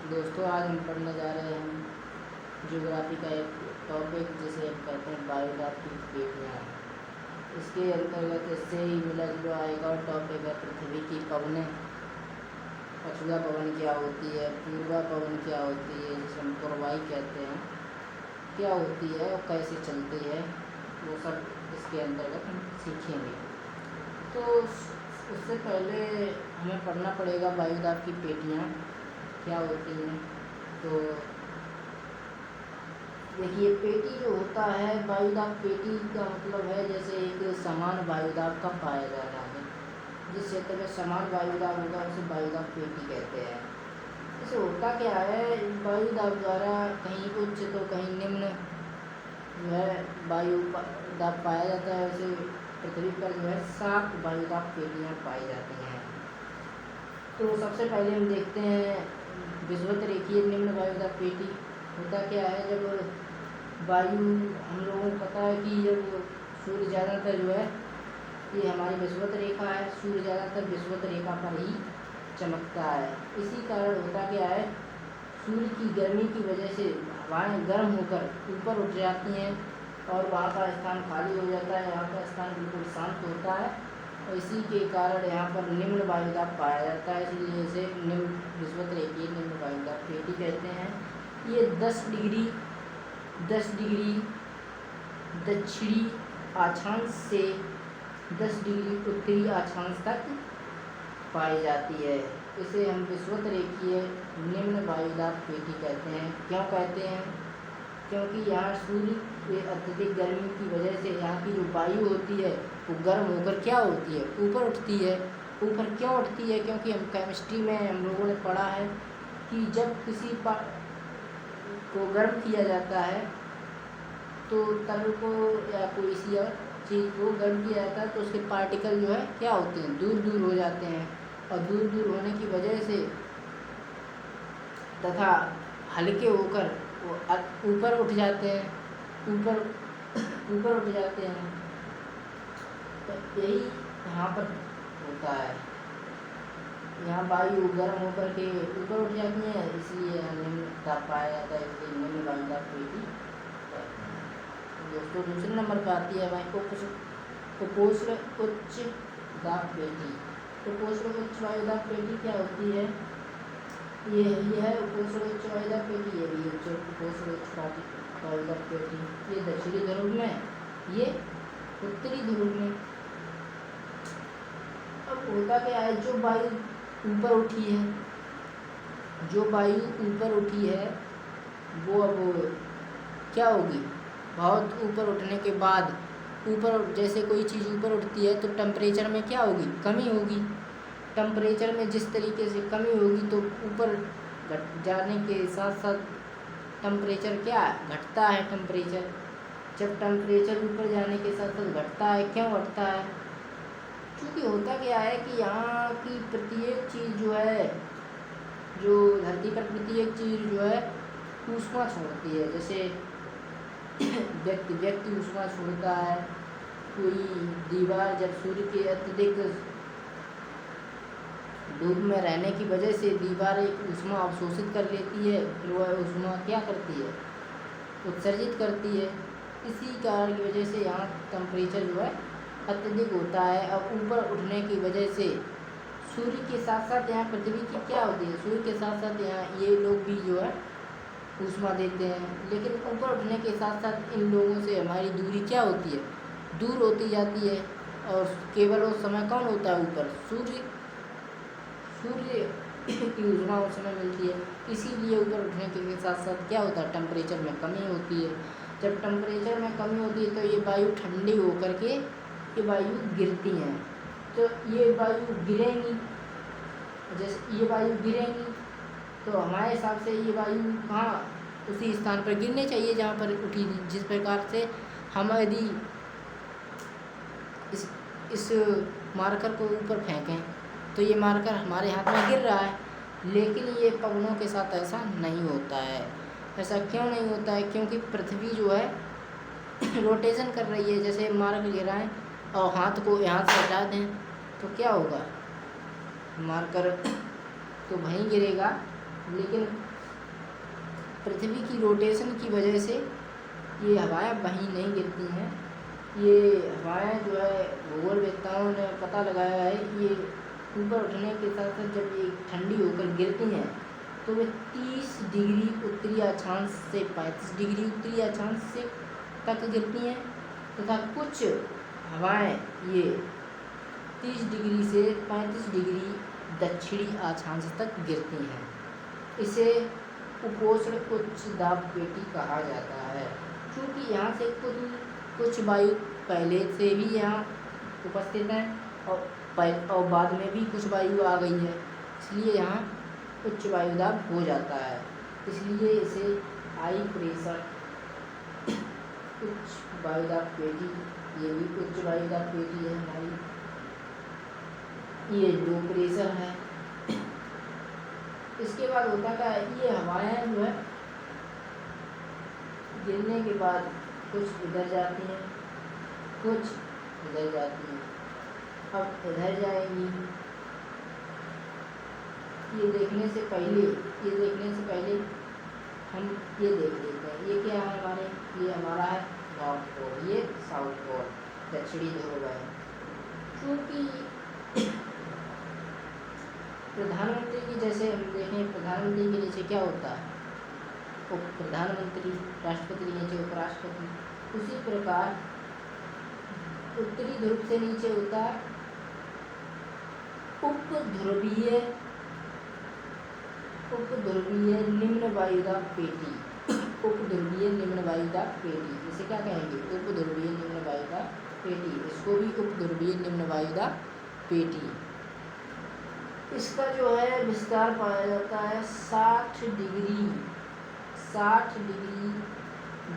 दोस्तों, आज हम पढ़ने जा रहे हैं ज्योग्राफी का एक टॉपिक जिसे हम कहते हैं बायोग्राफी पेटियाँ। इसके अंतर्गत इससे ही मिला जुला आएगा और टॉपिक है पृथ्वी की पवनें। पछुआ पवन क्या होती है, पूर्वा पवन क्या होती है, जिसे हम पूर्वाई कहते हैं, क्या होती है और कैसे चलती है, वो सब इसके अंतर्गत हम सीखेंगे। तो उससे पहले हमें पढ़ना पड़ेगा बायोग्राफ की पेटियाँ क्या होती हैं। तो देखिए, पेटी जो होता है, वायुदाब पेटी का मतलब है जैसे एक समान वायुदाब का पाया जाना है। जिस क्षेत्र में समान वायुदाब होगा उसे वायुदाब पेटी कहते हैं। इसे होता क्या है, वायुदाब द्वारा कहीं उच्च तो कहीं निम्न जो है वायु दाब पाया जाता है। उसे पृथ्वी पर जो है 7 वायुदाब पेटियाँ पाई जाती हैं। तो सबसे पहले हम देखते हैं विषुवत रेखीय निम्न वायुदाब पेटी। होता क्या है, जब वायु, हम लोगों को पता है कि जब सूर्य ज़्यादातर जो है, ये हमारी विषुवत रेखा है, सूर्य ज़्यादातर विषुवत रेखा पर ही चमकता है। इसी कारण होता क्या है, सूर्य की गर्मी की वजह से हवाएं गर्म होकर ऊपर उठ जाती हैं और वहाँ का स्थान खाली हो जाता है। यहाँ का स्थान बिल्कुल शांत होता है और इसी के कारण यहाँ पर निम्न वायुदाब पाया जाता है। इसलिए इसे निम्न विषुवत रेखीय निम्न वायुदाब पेटी कहते हैं। ये 10 डिग्री दक्षिणी अक्षांश से 10 डिग्री उत्तरी अक्षांश तक पाई जाती है। इसे हम विषुवत रेखीय निम्न वायुदाब पेटी कहते हैं। क्यों कहते हैं? क्योंकि यहाँ सूर्य के अत्यधिक गर्मी की वजह से यहाँ की जो वायु होती है वो गर्म होकर क्या होती है, ऊपर उठती है। ऊपर क्यों उठती है? क्योंकि हम केमिस्ट्री में हम लोगों ने पढ़ा है कि जब किसी को गर्म किया जाता है तो तरल को या कोई सी और चीज़ को गर्म किया जाता है तो उसके पार्टिकल जो है क्या होते हैं, दूर दूर हो जाते हैं। और दूर दूर होने की वजह से तथा हल्के होकर वो ऊपर उठ जाते हैं, ऊपर उठ जाते हैं। तो यही यहाँ पर होता है, यहाँ वायु गर्म होकर के ऊपर उठ जाती है, इसलिए निम्न ताप पाया जाता है, इसलिए निम्न वायुदाब पेटी। दोस्तों, दूसरे नंबर पर आती है हमारी उपोष्ण उच्च दाब पेटी। उपोष्ण उच्च वायुदाब पेटी क्या होती है? ये है उपोष्ण उच्च वायुदाब पेटी। ये भी उपोष्ण उच्च वायुदाब पेटी। ये दक्षिणी ध्रुव में, ये उत्तरी ध्रुव में। अब होता क्या है, जो वायु ऊपर उठी है, वो अब क्या होगी, बहुत ऊपर उठने के बाद, ऊपर जैसे कोई चीज़ ऊपर उठती है तो टेम्परेचर में क्या होगी, कमी होगी। टेम्परेचर में जिस तरीके से कमी होगी तो ऊपर घट जाने के साथ साथ टेम्परेचर क्या घटता है। टेम्परेचर जब टेम्परेचर ऊपर जाने के साथ साथ घटता है, क्यों घटता है? क्योंकि होता क्या है कि यहाँ की प्रत्येक चीज़ जो है, जो धरती पर प्रत्येक चीज़ जो है ऊष्मा छोड़ती है। जैसे व्यक्ति ऊष्मा छोड़ता है, कोई दीवार जब सूर्य के अत्यधिक धूप में रहने की वजह से दीवार एक ऊष्मा अवशोषित कर लेती है, फिर वह ऊष्मा क्या करती है, उत्सर्जित करती है। इसी कारण की वजह से यहाँ टेम्परेचर जो है अत्यधिक होता है। अब ऊपर उठने की वजह से सूर्य के साथ साथ यहाँ पृथ्वी की क्या होती है, सूर्य के साथ साथ यहाँ ये लोग भी जो है ऊष्मा देते हैं। लेकिन ऊपर उठने के साथ साथ इन लोगों से हमारी दूरी क्या होती है, दूर होती जाती है। और केवल उस समय कौन होता है ऊपर, सूर्य की ऊष्मा उस समय मिलती है। इसीलिए ऊपर उठने के साथ साथ क्या होता है, टेम्परेचर में कमी होती है। जब टेम्परेचर में कमी होती है तो ये वायु ठंडी होकर के ये वायु गिरती हैं। तो ये वायु गिरेंगी, जैसे ये वायु गिरेंगी तो हमारे हिसाब से ये वायु कहाँ, उसी स्थान पर गिरने चाहिए जहाँ पर उठी थी। जिस प्रकार से हम यदि इस मार्कर को ऊपर फेंकें तो ये मार्कर हमारे हाथ में गिर रहा है, लेकिन ये पवनों के साथ ऐसा नहीं होता है। ऐसा क्यों नहीं होता है? क्योंकि पृथ्वी जो है रोटेशन कर रही है। जैसे मार्कर गिराएं और हाथ को यहाँ से हटा दें तो क्या होगा, मार्कर तो वहीं गिरेगा, लेकिन पृथ्वी की रोटेशन की वजह से ये हवाएं वहीं नहीं गिरती हैं। ये हवाएं जो है भूगोलवेत्ताओं ने पता लगाया है, ये ऊपर उठने के साथ साथ जब ये ठंडी होकर गिरती हैं तो वे 30 डिग्री उत्तरी अक्षांश से 35 डिग्री उत्तरी अक्षांश से तक गिरती हैं, तथा कुछ हवाएं ये 30 डिग्री से 35 डिग्री दक्षिणी अक्षांश तक गिरती हैं। इसे उपोष्ण उच्च दाब पेटी कहा जाता है, क्योंकि यहाँ से कुछ वायु पहले से भी यहाँ उपस्थित हैं और बाद में भी कुछ वायु आ गई है, इसलिए यहाँ उच्च वायुदाब हो जाता है। इसलिए इसे हाई प्रेशर उच्च वायुदाब पेटी, ये भी उच्च वायुदाब पेटी है हमारी, ये लो प्रेशर है। इसके बाद होता क्या है, ये हवाएं जो है गिरने के बाद कुछ इधर जाती हैं, कुछ इधर जाती हैं। अब इधर जाएंगी, ये देखने से पहले हम ये देख लेते हैं, ये क्या है हमारे, ये हमारा है नॉर्थ पोल, ये साउथ पोल, दक्षिणी ध्रुव है। क्योंकि प्रधानमंत्री की, जैसे हम देखें प्रधानमंत्री के नीचे क्या होता है, उप प्रधानमंत्री, राष्ट्रपति के नीचे उपराष्ट्रपति, उसी प्रकार उत्तरी ध्रुव से नीचे होता है उपध्रुवीय निम्न वायुदाब पेटी, उपध्रुवीय निम्न वायुदाब पेटी, इसे क्या कहेंगे, उपध्रुवीय निम्न वायुदाब पेटी, इसको भी उपध्रुवीय निम्न वायुदाब पेटी। इसका जो है विस्तार पाया जाता है 60 डिग्री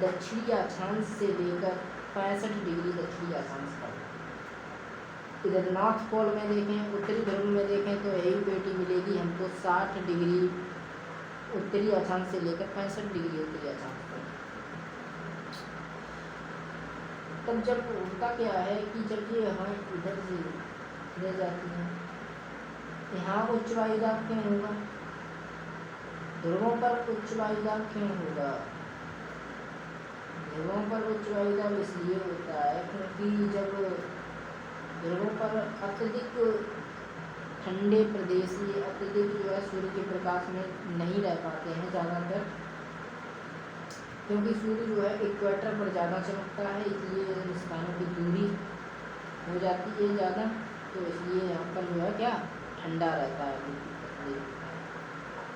दक्षिणी अक्षांश से लेकर 65 डिग्री दक्षिणी अक्षांश तक। इधर नॉर्थ पोल में देखें, उत्तरी ध्रुव में देखें तो यही पेटी मिलेगी हमको 60 डिग्री उत्तरी अक्षांश से लेकर 65 डिग्री उत्तरी अक्षांश तक। तब जब होता क्या है कि जब ये हवाएं इधर से ले जाती हैं, यहाँ उच्च वायुदाब क्यों होगा, ध्रुवों पर उच्च वायुदाब क्यों होगा, ध्रुवों पर उच्च वायुदाब इसलिए होता है क्योंकि जब ध्रुवों पर अत्यधिक ठंडे प्रदेश, ये अत्यधिक जो है सूर्य के प्रकाश में नहीं रह पाते हैं ज़्यादातर, क्योंकि सूर्य जो है इक्वेटर पर ज़्यादा चमकता है, इसलिए इन स्थानों की दूरी हो जाती है ज़्यादा, तो इसलिए यहाँ पर जो है क्या ठंडा रहता है।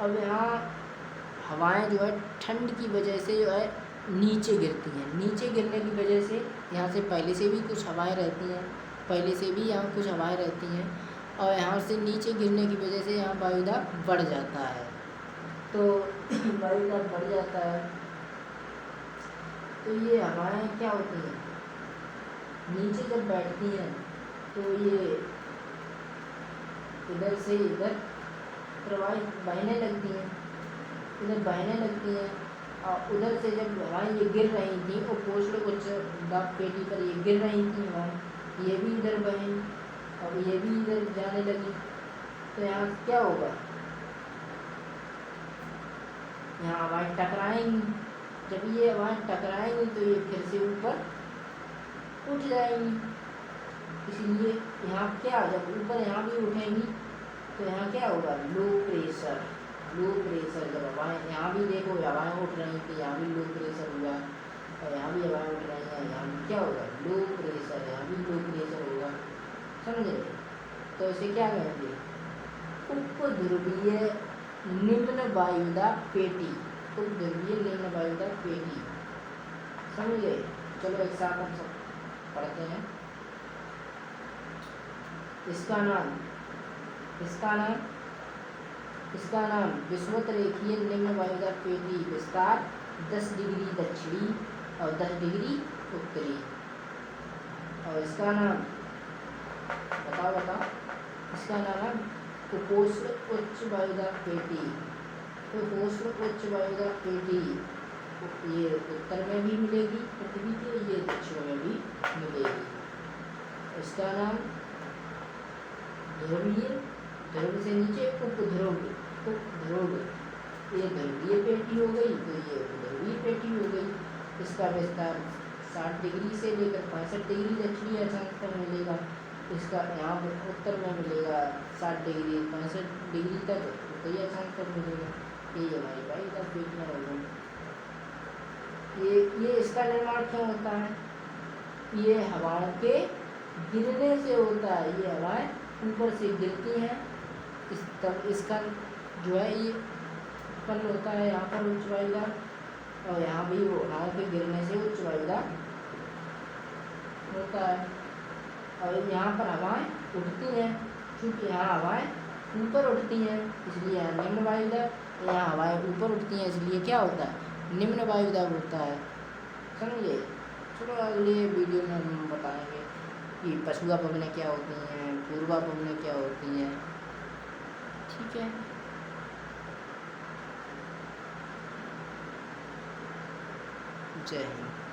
अब यहाँ हवाएं जो है ठंड की वजह से जो है नीचे गिरती हैं, नीचे गिरने की वजह से यहाँ से पहले से भी कुछ हवाएं रहती हैं, और यहाँ से नीचे गिरने की वजह से यहाँ वायुदाब बढ़ जाता है, तो वायुदाब बढ़ जाता है, तो ये हवाएं क्या होती हैं, नीचे जब बैठती हैं तो ये इधर से इधर प्रवाहित बहने लगती हैं, और उधर से जब हवाएं ये गिर रही थी उपोष्ण उच्च दाब पेटी पर ये गिर रही थी हवाएं, ये भी इधर बहें और ये भी इधर जाने लगी, तो यहाँ क्या होगा, यहाँ हवाएं टकराएंगी, जब ये हवाएं टकराएंगी तो ये फिर से ऊपर उठ जाएंगी, इसलिए यहाँ क्या, जब ऊपर यहाँ भी उठेंगी तो यहाँ क्या होगा, लो प्रेशर, जब हवाएं यहाँ भी देखो हवाएं उठ रही थी, यहाँ भी लो प्रेशर हुआ, और यहाँ भी हवाएं उठ रही हैं, यहाँ भी क्या होगा, लो प्रेशर, यहाँ भी लो प्रेशर होगा, समझे। तो इसे क्या कहेंगे, उपध्रुवीय निम्न वायुदाब पेटी, उपध्रुवीय निम्न वायुदाब पेटी, समझ गए। चलो एक साथ हम सब पढ़ते हैं। इसका नाम विषुवत रेखीय निम्न वायुदाब पेटी, विस्तार 10 डिग्री दक्षिणी और 10 डिग्री उत्तरी, और इसका नाम बताओ, इसका नाम है उपोष्ण उच्च वायुदाब पेटी। उपोष्ण उच्च वायुदाब पेटी ये उत्तर में भी मिलेगी पृथ्वी के, ये दक्षिण में भी मिलेगी। इसका नाम ध्रुवीय, ध्रुव से नीचे उपध्रुव, ये ध्रुवीय पेटी हो गई, तो ये ध्रुवीय पेटी हो गई। इसका विस्तार 60 डिग्री से लेकर 65 डिग्री दक्षिणी अक्षांश तक मिलेगा। इसका यहाँ पर उत्तर में मिलेगा 60 डिग्री 65 डिग्री तक उत्तरी अक्षांश तक मिलेगा। ये हमारी वायुदाब पेटियाँ हो गई। ये इसका निर्माण क्यों होता है? ये हवाओं के गिरने से होता है। ये हवाएं ऊपर से गिरती हैं, तब इसका जो है ये उत्पन्न होता है यहाँ पर उच्च वायुदाब, और यहाँ भी वो हवाओं के गिरने से उच्च वायुदाब होता है। और यहाँ पर हवाएं उठती हैं, क्योंकि यहाँ हवाएं ऊपर उठती हैं इसलिए यहाँ निम्न वायुदाब, यहाँ हवाएं ऊपर उठती हैं इसलिए क्या होता है? निम्न वायुदाब होता है। समझिए। चलो अगले वीडियो में हम बताएंगे कि पछुआ पवनें क्या होती हैं, पूर्वा पवनें क्या होती हैं। ठीक है। जय हिंद।